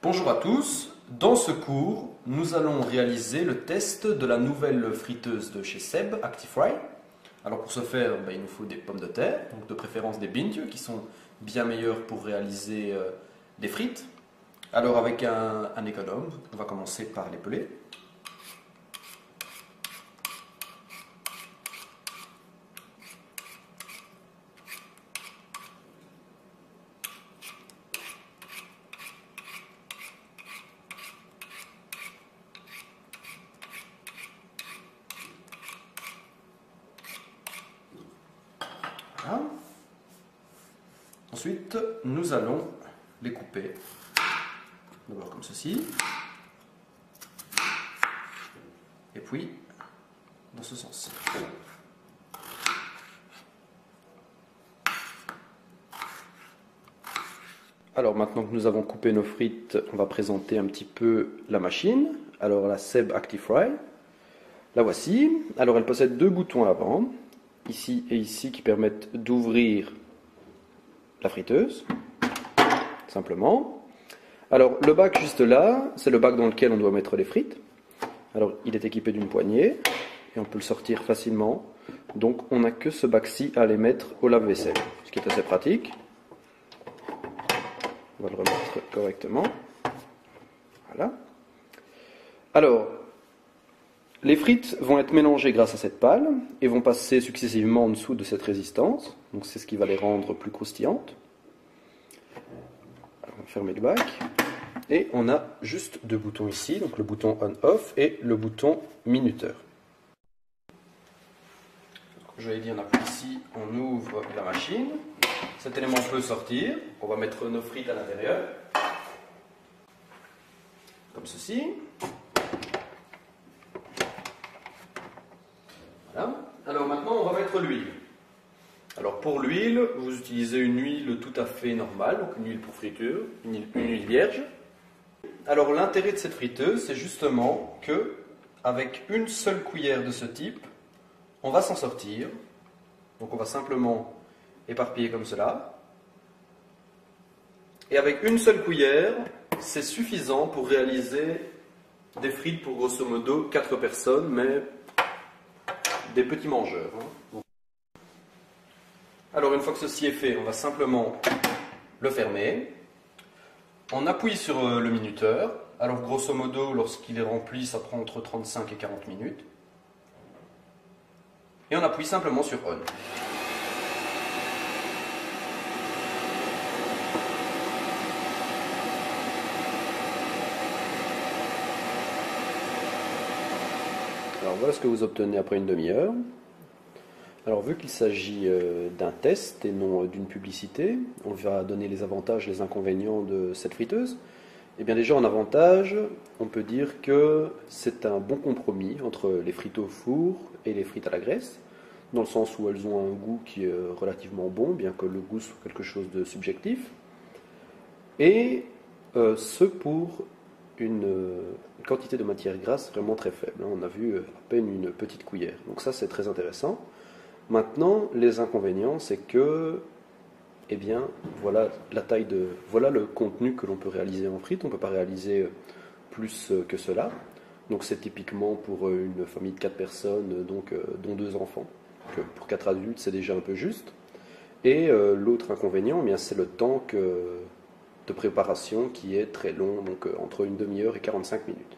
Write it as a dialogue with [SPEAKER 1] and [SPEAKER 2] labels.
[SPEAKER 1] Bonjour à tous, dans ce cours, nous allons réaliser le test de la nouvelle friteuse de chez Seb, Actifry. Alors pour ce faire, il nous faut des pommes de terre, donc de préférence des Bintje, qui sont bien meilleures pour réaliser des frites. Alors avec un économe, on va commencer par les peler. Voilà. Ensuite, nous allons les couper. D'abord comme ceci. Et puis, dans ce sens. Alors maintenant que nous avons coupé nos frites, on va présenter un petit peu la machine. Alors la Seb Actifry, la voici. Alors elle possède deux boutons à l'avant, ici et ici, qui permettent d'ouvrir la friteuse, simplement. Alors le bac juste là, c'est le bac dans lequel on doit mettre les frites. Alors il est équipé d'une poignée et on peut le sortir facilement. Donc on n'a que ce bac-ci à aller mettre au lave-vaisselle, ce qui est assez pratique. On va le remettre correctement. Voilà. Alors, les frites vont être mélangées grâce à cette pale et vont passer successivement en dessous de cette résistance. Donc c'est ce qui va les rendre plus croustillantes. Alors, on va fermer le bac. Et on a juste deux boutons ici, donc le bouton on-off et le bouton minuteur. Comme je l'ai dit, on appuie ici, on ouvre la machine. Cet élément peut sortir. On va mettre nos frites à l'intérieur. Comme ceci. Voilà. Alors maintenant, on va mettre l'huile. Alors pour l'huile, vous utilisez une huile tout à fait normale, donc une huile pour friture, une huile vierge. Alors l'intérêt de cette friteuse, c'est justement que avec une seule cuillère de ce type, on va s'en sortir. Donc on va simplement éparpiller comme cela. Et avec une seule cuillère, c'est suffisant pour réaliser des frites pour grosso modo 4 personnes, mais des petits mangeurs. Alors une fois que ceci est fait, on va simplement le fermer. On appuie sur le minuteur. Alors grosso modo, lorsqu'il est rempli, ça prend entre 35 et 40 minutes. Et on appuie simplement sur On. Alors voilà ce que vous obtenez après une demi-heure. Alors vu qu'il s'agit d'un test et non d'une publicité, on va donner les avantages et les inconvénients de cette friteuse. Et bien déjà en avantage, on peut dire que c'est un bon compromis entre les frites au four et les frites à la graisse, dans le sens où elles ont un goût qui est relativement bon, bien que le goût soit quelque chose de subjectif. Et ce pour une quantité de matière grasse vraiment très faible. On a vu à peine une petite cuillère. Donc ça c'est très intéressant. Maintenant, les inconvénients, c'est que, eh bien, voilà voilà le contenu que l'on peut réaliser en frites. On ne peut pas réaliser plus que cela. Donc c'est typiquement pour une famille de 4 personnes, donc, dont 2 enfants. Donc, pour 4 adultes, c'est déjà un peu juste. Et l'autre inconvénient, eh bien, c'est le temps de préparation qui est très long, donc entre une demi-heure et 45 minutes.